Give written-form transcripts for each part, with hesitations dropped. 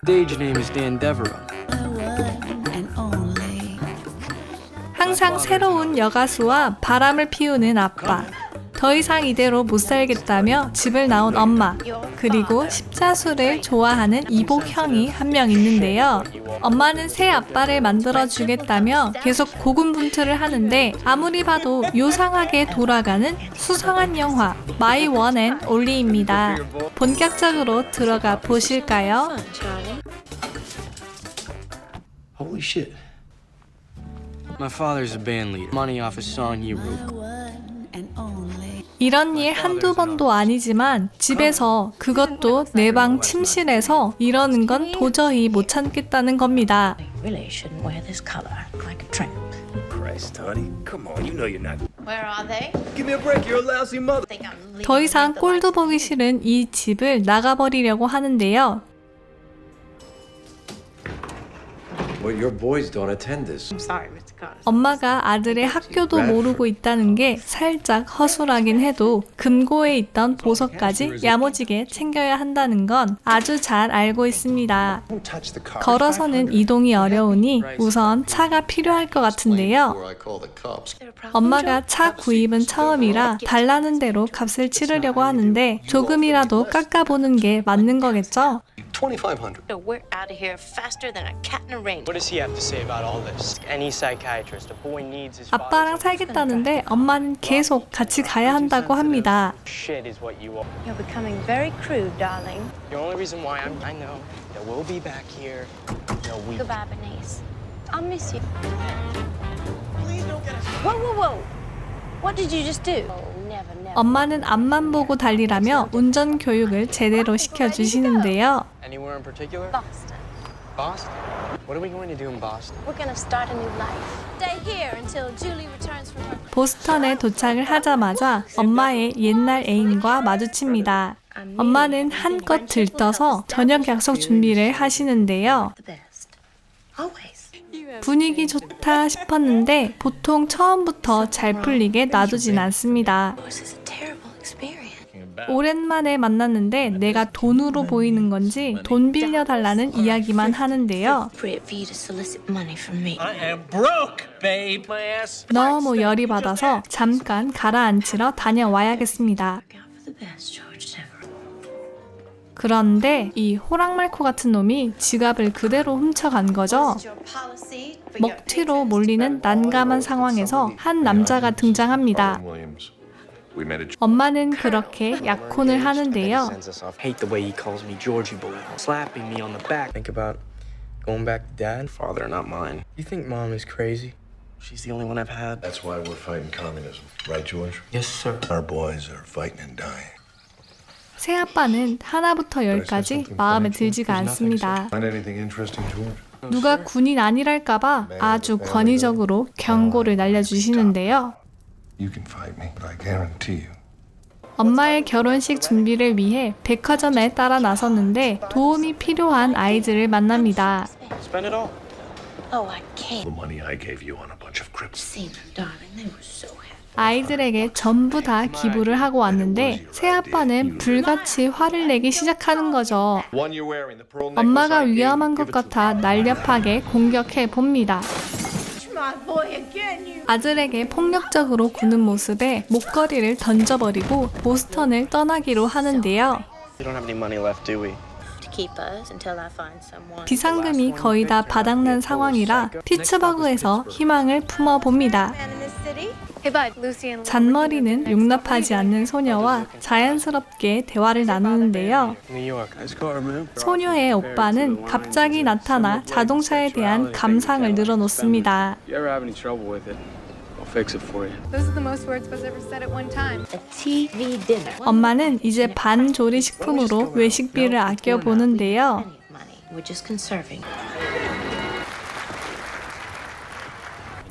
Stage name is Dan Devereaux. 항상 새로운 여가수와 바람을 피우는 아빠. 더 이상 이대로 못 살겠다며 집을 나온 엄마. 그리고 십자수를 좋아하는 이복 형이 한 명 있는데요. 엄마는 새 아빠를 만들어주겠다며 계속 고군분투를 하는데 아무리 봐도 요상하게 돌아가는 수상한 영화 My One and Only입니다. 본격적으로 들어가 보실까요? Holy shit. My father's a band leader. Money off a song he wrote. 이런 일 한두 번도 아니지만 집에서 그것도 내 방 침실에서 이러는 건 도저히 못 참겠다는 겁니다. Really shouldn't wear this color like a tramp. Christ, honey. Come on, you know you're not. Where are they? Give me a break, you're a lousy mother. Think I'm leaving 더 이상 the 꼴도 보기 싫은 이 집을 나가버리려고 하는데요. Well, your boys don't attend this. I'm sorry, Mr. Carter. 엄마가 아들의 학교도 모르고 있다는 게 살짝 허술하긴 해도 금고에 있던 보석까지 야무지게 챙겨야 한다는 건 아주 잘 알고 있습니다. Don't touch the car. 걸어서는 이동이 어려우니 우선 차가 필요할 것 같은데요. Before I call the cops. 엄마가 차 구입은 처음이라 달라는 대로 값을 치르려고 하는데 조금이라도 깎아보는 게 맞는 거겠죠? 2,500. We're out of here faster than a cat in a rain. What does he have to say about all this? Any psychiatrist, a boy needs his 아빠랑 살겠다는데 엄마는 계속 같이 가야 한다고 합니다. Shit is what you are. You're becoming very crude, darling. The only reason why I know that we'll be back here in a week. Goodbye, Bernice. I'll miss you. Whoa, whoa, whoa! What did you just do? Oh, never, never. 엄마는 앞만 보고 달리라며 운전 교육을 제대로 시켜주시는데요. Anywhere in particular? Boston. Boston? What are we going to do in Boston? We're gonna start a new life. Stay here until Julie returns from her. 보스턴에 도착을 하자마자 엄마의 옛날 애인과 마주칩니다. 엄마는 한껏 들떠서 저녁 약속 준비를 하시는데요. The best. Always. 분위기 좋다 싶었는데 보통 처음부터 잘 풀리게 놔두진 않습니다. This is a terrible experience. 오랜만에 만났는데 내가 돈으로 보이는 건지 돈 빌려달라는 이야기만 하는데요. Appropriate for you to solicit money from me. I am broke, babe. My ass. 너무 열이 받아서 잠깐 가라앉히러 다녀와야겠습니다. Look out for the best, George Devereaux. 그런데 이 호랑말코 같은 놈이 지갑을 그대로 훔쳐간 거죠. 먹튀로 몰리는 난감한 상황에서 한 남자가 등장합니다. Williams. We met at 엄마는 그렇게 약혼을 하는데요. Sends us off. Hate the way he calls me Georgie boy, slapping me on the back. Think about going back to dad. father, not mine. You think mom is crazy? She's the only one I've had. That's why we're fighting communism. Right, George? Yes, sir. Our boys are fighting and dying. 새아빠는 하나부터 열까지 마음에 들지가 않습니다. Find anything interesting, George? 누가 군인 아니랄까봐 아주 권위적으로 경고를 날려주시는데요. You can fight me, but I guarantee you. 엄마의 결혼식 준비를 위해 백화점에 따라 나섰는데 도움이 필요한 아이들을 만납니다. Spend it all. Oh, I can't. The money I gave you on a bunch of crypts. See them, darling. They were so happy. 아이들에게 전부 다 기부를 하고 왔는데 새아빠는 불같이 화를 내기 시작하는 거죠. One you're wearing, the pearl necklace 엄마가 I gave you. 위험한 것 Give it to 같아 날렵하게 공격해 봅니다. My boy again, you. 아들에게 폭력적으로 구는 모습에 목걸이를 던져버리고 보스턴을 떠나기로 하는데요. We don't have any money left, do we? To keep us until I find someone. 비상금이 거의 다 바닥난 상황이라 피츠버그에서 희망을 품어봅니다. Man in this city. Hey, bud. Lucy and 잔머리는 용납하지 않는 소녀와 자연스럽게 대화를 나누는데요. New York. Nice car, man. 소녀의 오빠는 갑자기 나타나 자동차에 대한 감상을 늘어놓습니다. If you ever have any trouble with it, I'll fix it for you. Those are the most words was ever said at one time. a TV dinner. 엄마는 이제 반조리식품으로 외식비를 아껴보는데요. Plenty of money. We're just conserving.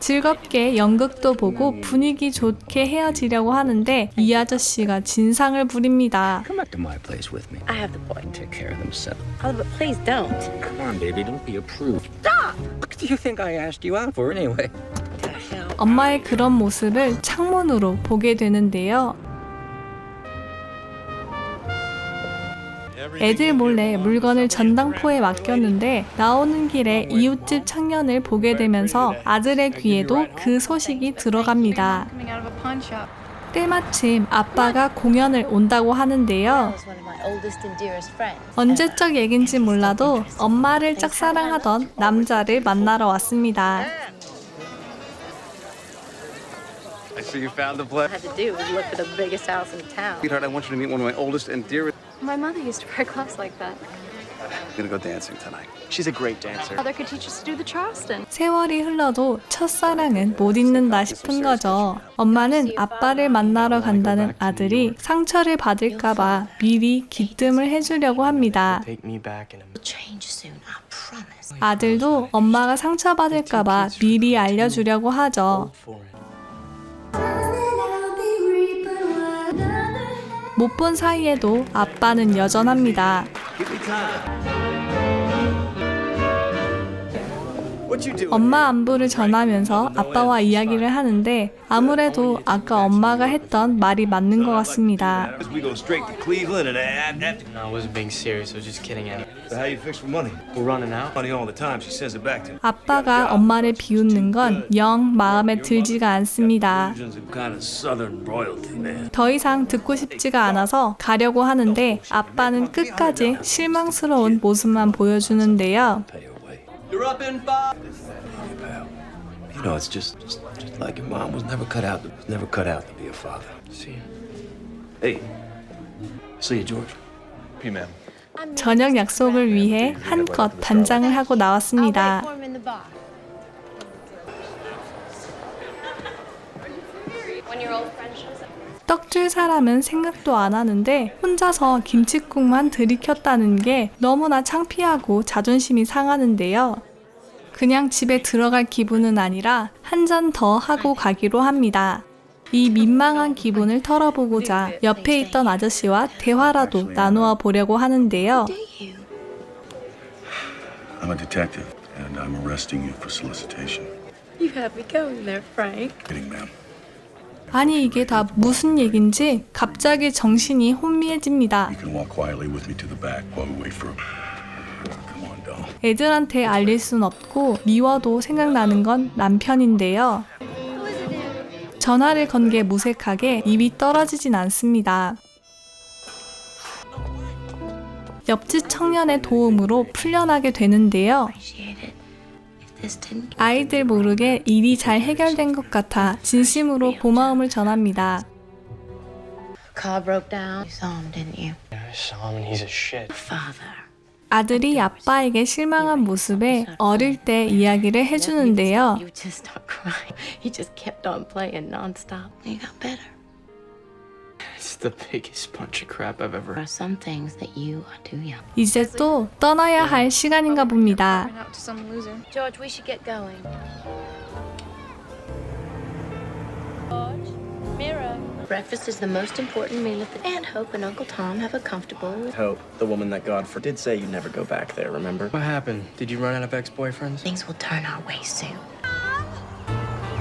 즐겁게 연극도 보고 분위기 좋게 헤어지려고 하는데 이 아저씨가 진상을 부립니다. Come back to my place with me. I have the boy. Take care of themselves. Oh, but please don't. Come on, baby, don't be a prude. Stop! What do you think I asked you out for anyway? The hell. 엄마의 그런 모습을 창문으로 보게 되는데요. 애들 몰래 물건을 전당포에 맡겼는데 나오는 길에 이웃집 청년을 보게 되면서 아들의 귀에도 그 소식이 들어갑니다. Coming out of a pawn shop. 때마침 아빠가 공연을 온다고 하는데요. was one of my oldest and dearest friends. 언제적 얘긴지 몰라도 엄마를 짝사랑하던 남자를 만나러 왔습니다. I see you found the All I place. had to do was look for the biggest house in town. Sweetheart, I want you to meet one of my oldest and dearest. My mother used to wear clothes like that. I'm gonna go dancing tonight. She's a great dancer. Mother could teach us to do the Charleston. 세월이 흘러도 첫사랑은 못 잊는다 싶은 거죠. 엄마는 아빠를 만나러 간다는 아들이 상처를 받을까봐 미리 기뜸을 해주려고 합니다. Take me back in a minute. Change soon, I promise. 아들도 엄마가 상처받을까봐 미리 알려주려고 하죠. For it. 못 본 사이에도 아빠는 여전합니다. 엄마 안부를 전하면서 아빠와 이야기를 하는데 아무래도 아까 엄마가 했던 말이 맞는 것 같습니다. We go straight to Cleveland and No, I wasn't being serious. I was just kidding. Annie. how you fix for money? We're running out. Money all the time. She says it back to me. 아빠가 엄마를 비웃는 건 영 마음에 들지가 않습니다. Illusions of kind of southern royalty, man. 더 이상 듣고 싶지가 않아서 가려고 하는데 아빠는 끝까지 실망스러운 모습만 보여주는데요. Pay her way. You're up in 5. You know, it's just like your mom was never cut out to be a father. See you. Hey, see you, George. Hey, ma'am. 저녁 약속을 위해 한껏 단장을 하고 I'll 나왔습니다. wait for him in the bar. When your old friend shows up. 떡 줄 사람은 생각도 안 하는데 혼자서 김칫국만 들이켰다는 게 너무나 창피하고 자존심이 상하는데요. 그냥 집에 들어갈 기분은 아니라 한 잔 더 하고 가기로 합니다. 이 민망한 기분을 털어보고자 옆에 있던 아저씨와 대화라도 나누어 보려고 하는데요. Do you? I'm a detective, and I'm arresting you for solicitation. You had me going there, Frank. Kidding, ma'am. 아니 이게 다 무슨 얘긴지 갑자기 정신이 혼미해집니다. You can walk quietly with me to the back while we wait for him. Come on, doll. 애들한테 알릴 순 없고 미워도 생각나는 건 남편인데요. 전화를 건 게 무색하게 입이 떨어지진 않습니다. 옆집 청년의 도움으로 풀려나게 되는데요. Appreciate it. If this didn't 아이들 모르게 일이 잘 해결된 것 같아 진심으로 고마움을 전합니다. car broke down. You saw him, didn't you? Yeah, I saw him and he's a shit. Father. 아들이 아빠에게 실망한 모습에 어릴 때 이야기를 해주는데요. You would just start crying. He just kept on playing nonstop. You got better. It's the biggest bunch of crap I've ever. There are some things that you are too young. 이제 또 떠나야 할 시간인가 봅니다. Went out to some loser. George, we should get going. George, Mira. Breakfast is the most important meal of the day. And Hope and Uncle Tom have a comfortable. Hope, the woman that God did say you'd never go back there, remember? What happened? Did you run out of ex-boyfriends? Things will turn our way soon.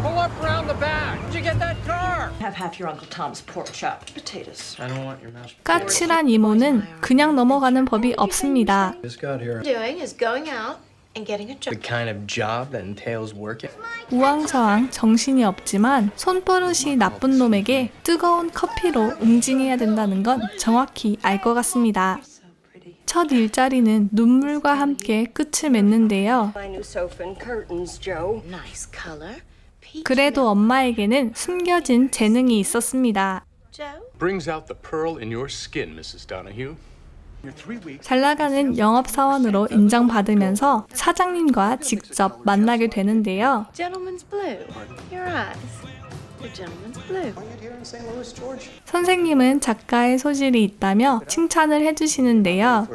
Pull up around the back. Did you get that car? Have half your Uncle Tom's pork chopped potatoes. I don't want your mouse. 까칠한 이모는 그냥 넘어가는 법이 없습니다. Just got here. Doing is going out and getting a The job. kind of job that entails working. 우왕좌왕 정신이 없지만 손버릇이 나쁜 놈에게 뜨거운 커피로 응징해야 된다는 건 정확히 알 것 같습니다. 첫 일자리는 눈물과 함께 끝을 맺는데요. My new sofa and curtains, Joe. Nice color. Peach 그래도 엄마에게는 숨겨진 재능이 있었습니다. Joe. Brings out the pearl in your skin, Mrs. Donahue. 잘 나가는 영업사원으로 인정받으면서 사장님과 직접 만나게 되는데요. Gentleman's blue. Your eyes. The gentleman's blue. 선생님은 작가의 소질이 있다며 칭찬을 해주시는데요.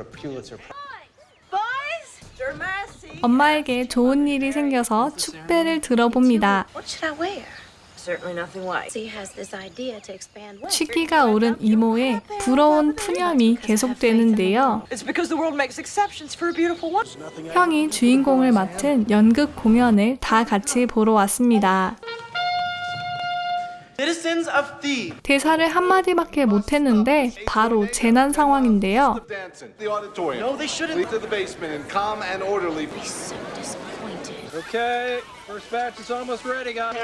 엄마에게 좋은 일이 생겨서 축배를 들어봅니다. What should I wear? Certainly nothing like. He has this idea to expand well. 취기가 오른 이모의 부러운 푸념이 계속되는데요. It's because the world makes exceptions for a beautiful one. 형이 주인공을 맡은 연극 공연을 다 같이 보러 왔습니다. Citizens of Thebes. 대사를 한마디밖에 못했는데 바로 재난 상황인데요. No, they shouldn't. So disappointed. Okay, first batch is almost ready, guys.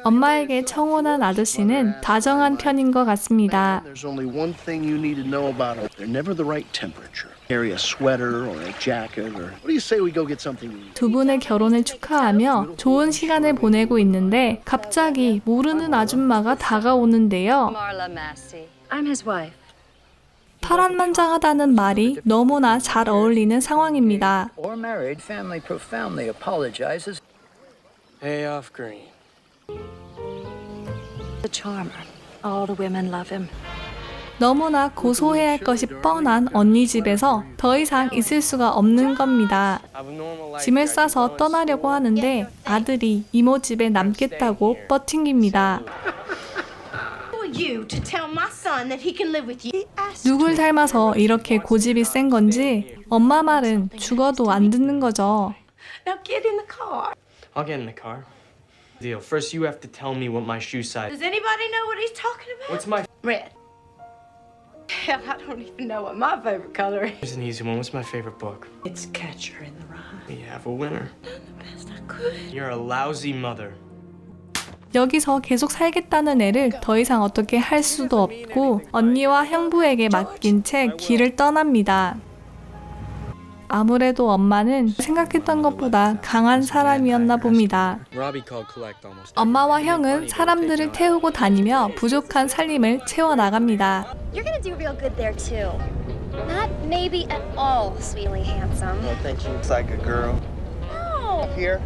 엄마에게 청혼한 아저씨는 다정한 편인 것 같습니다. There's only one thing you need to know about them. They're never the right temperature. Carry a sweater or a jacket or what do you say we go get something to eat? 두 분의 결혼을 축하하며 좋은 시간을 보내고 있는데 갑자기 모르는 아줌마가 다가오는데요. Marla Massey. I'm his wife. 파란만장하다는 말이 너무나 잘 어울리는 상황입니다. Or married, family profoundly apologizes. Hey, off green. The charmer. All the women love him. 너무나 고소해야 할 것이 뻔한 언니 집에서 더 이상 있을 수가 없는 겁니다. 짐을 싸서 떠나려고 하는데 아들이 이모 집에 남겠다고 뻗팅깁니다. You to tell my son that he can live with you. 누굴 닮아서 이렇게 고집이 센 건지 엄마 말은 죽어도 안 듣는 거죠. Now get in the car. I'll get in the car. Deal. First, you have to tell me what my shoe size is. Does anybody know what he's talking about? What's my Red. Hell, I don't even know what my favorite color is. Here's an easy one. What's my favorite book? It's Catcher in the Rye. We have a winner. Best I could. You're a lousy mother. 여기서 계속 살겠다는 애를 더 이상 어떻게 할 수도 없고 언니와 형부에게 맡긴 채 길을 떠납니다. 아무래도 엄마는 생각했던 것보다 강한 사람이었나 봅니다. Robbie called collect almost. 엄마와 형은 사람들을 태우고 다니며 부족한 살림을 채워나갑니다. You're gonna do real good there too. Not maybe at all sweetly handsome. I think she looks like a girl. No. Here.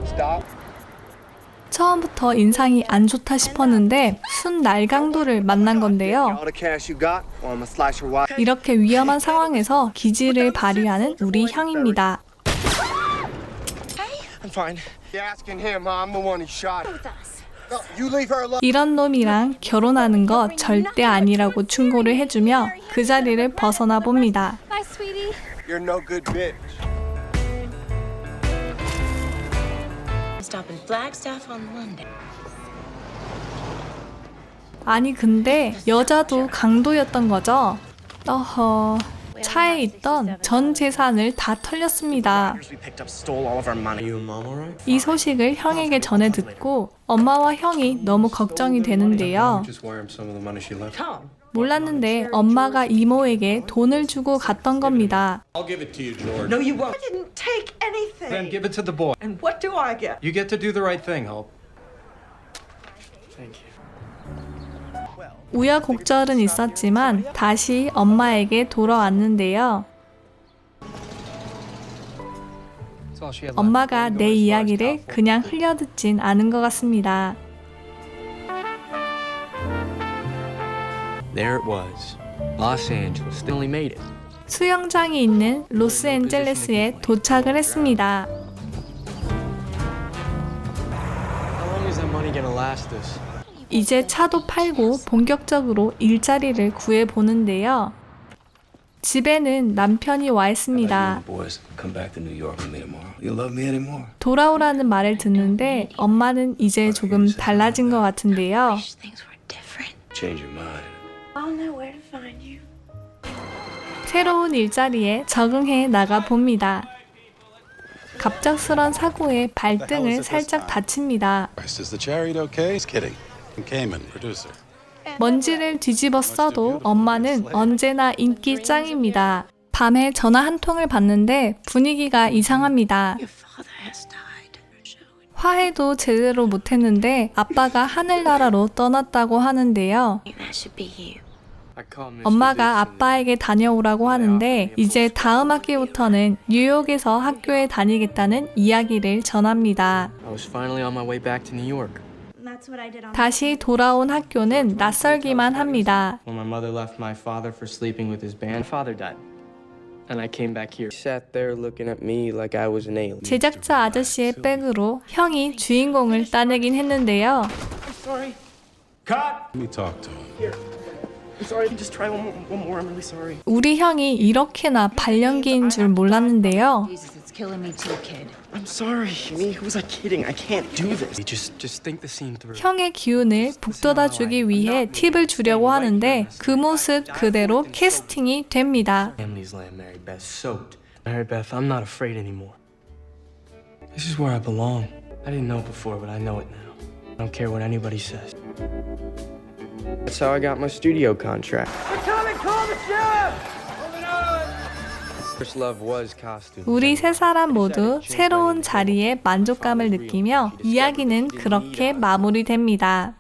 Stop. 처음부터 인상이 안 좋다 싶었는데 순 날강도를 만난 건데요. the cash you got, or I'm gonna slice your wife. 이렇게 위험한 상황에서 기지를 발휘하는 우리 형입니다. I'm fine. You're asking him, I'm the one he shot. With us. No, you leave her alone. 이런 놈이랑 결혼하는 거 절대 아니라고 충고를 해주며 그 자리를 벗어나 봅니다. Bye, sweetie. You're no good bitch. Stop in Flagstaff on Monday. 아니 근데 여자도 강도였던 거죠? 어허, 차에 있던 전 재산을 다 털렸습니다. We picked up stole all of our money. Are you a mom alright? 이 소식을 형에게 전해 듣고 엄마와 형이 너무 걱정이 되는데요. Just wire him some of the money she left. Tom. 몰랐는데 엄마가 이모에게 돈을 주고 갔던 겁니다. I'll give it to you, George. No, you won't. I didn't take anything. Then give it to the boy. And what do I get? You get to do the right thing, Hope. Thank you. 우여곡절은 있었지만 다시 엄마에게 돌아왔는데요. That's all she had left. 엄마가 내 이야기를 그냥 흘려듣진 않은 것 같습니다. There it was. Los Angeles. They only made it. 수영장이 있는 로스앤젤레스에 도착을 했습니다. How long is that money gonna last us? 이제 차도 팔고 본격적으로 일자리를 구해보는데요. 집에는 남편이 와 있습니다. Boys, come back to New York with me tomorrow. You love me anymore? 돌아오라는 말을 듣는데 엄마는 이제 조금 달라진 것 같은데요. Wish things were different. Change your mind. I'll know where to find you. 새로운 일자리에 적응해 나가 봅니다. 갑작스런 사고에 발등을 살짝 다칩니다. Is the chariot okay? He's kidding. Cayman, producer. 먼지를 뒤집어 써도 엄마는 언제나 인기 짱입니다. 밤에 전화 한 통을 받는데 분위기가 이상합니다. Your father has died. 화해도 제대로 못했는데 아빠가 하늘나라로 떠났다고 하는데요. That should be you. I called Mr. 엄마가 Dixon. 아빠에게 다녀오라고 하는데 이제 다음 학기부터는 뉴욕에서 학교에 다니겠다는 이야기를 전합니다. I was finally on my way back to New York. That's what I did on. 다시 돌아온 학교는 낯설기만 합니다. When my mother left my father for sleeping with his band, father died. And I came back here. He sat there looking at me like I was an alien. 제작자 아저씨의 백으로 형이 주인공을 따내긴 했는데요. Sorry. Cut! Let me talk to him. I'm sorry. Just try one more. I'm really sorry. 우리 형이 이렇게나 발연기인 줄 몰랐는데요. Jesus, it's killing me too, kid. I'm sorry, Amy. Who was I kidding? I can't do this. Just think the scene through. 형의 기운을 북돋아주기 위해 팁을 주려고 하는데 그 모습 그대로 캐스팅이 됩니다. Family's land, Mary Beth, soaked. Mary Beth, I'm not afraid anymore. This is where I belong. I didn't know it before, but I know it now. I don't care what anybody says. That's how I got my studio contract. First love was costume. 우리 세 사람 모두 새로운 자리에 만족감을 느끼며 이야기는 그렇게 마무리됩니다.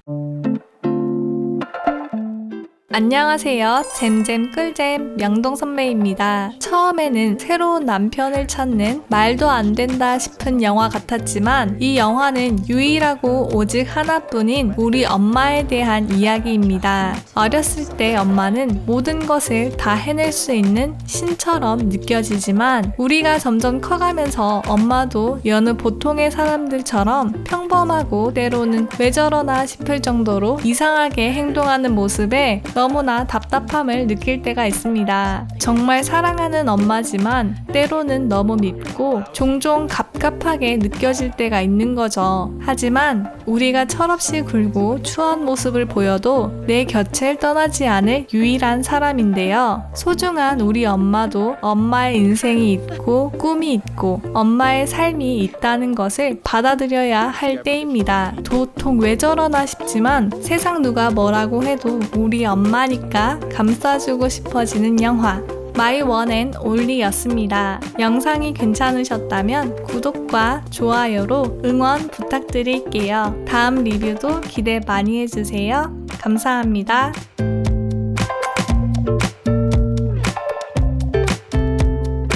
안녕하세요. 잼잼 꿀잼 명동 선배입니다. 처음에는 새로운 남편을 찾는 말도 안 된다 싶은 영화 같았지만 이 영화는 유일하고 오직 하나뿐인 우리 엄마에 대한 이야기입니다. 어렸을 때 엄마는 모든 것을 다 해낼 수 있는 신처럼 느껴지지만 우리가 점점 커가면서 엄마도 여느 보통의 사람들처럼 평범하고 때로는 왜 저러나 싶을 정도로 이상하게 행동하는 모습에 너무나 답답함을 느낄 때가 있습니다. 정말 사랑하는 엄마지만 때로는 너무 밉고 종종 갑갑하게 느껴질 때가 있는 거죠. 하지만 우리가 철없이 굴고 추한 모습을 보여도 내 곁을 떠나지 않을 유일한 사람인데요. 소중한 우리 엄마도 엄마의 인생이 있고 꿈이 있고 엄마의 삶이 있다는 것을 받아들여야 할 때입니다. 도통 왜 저러나 싶지만 세상 누가 뭐라고 해도 우리 엄마니까 감싸주고 싶어지는 영화 My One and Only였습니다. 영상이 괜찮으셨다면 구독과 좋아요로 응원 부탁드릴게요. 다음 리뷰도 기대 많이 해주세요. 감사합니다.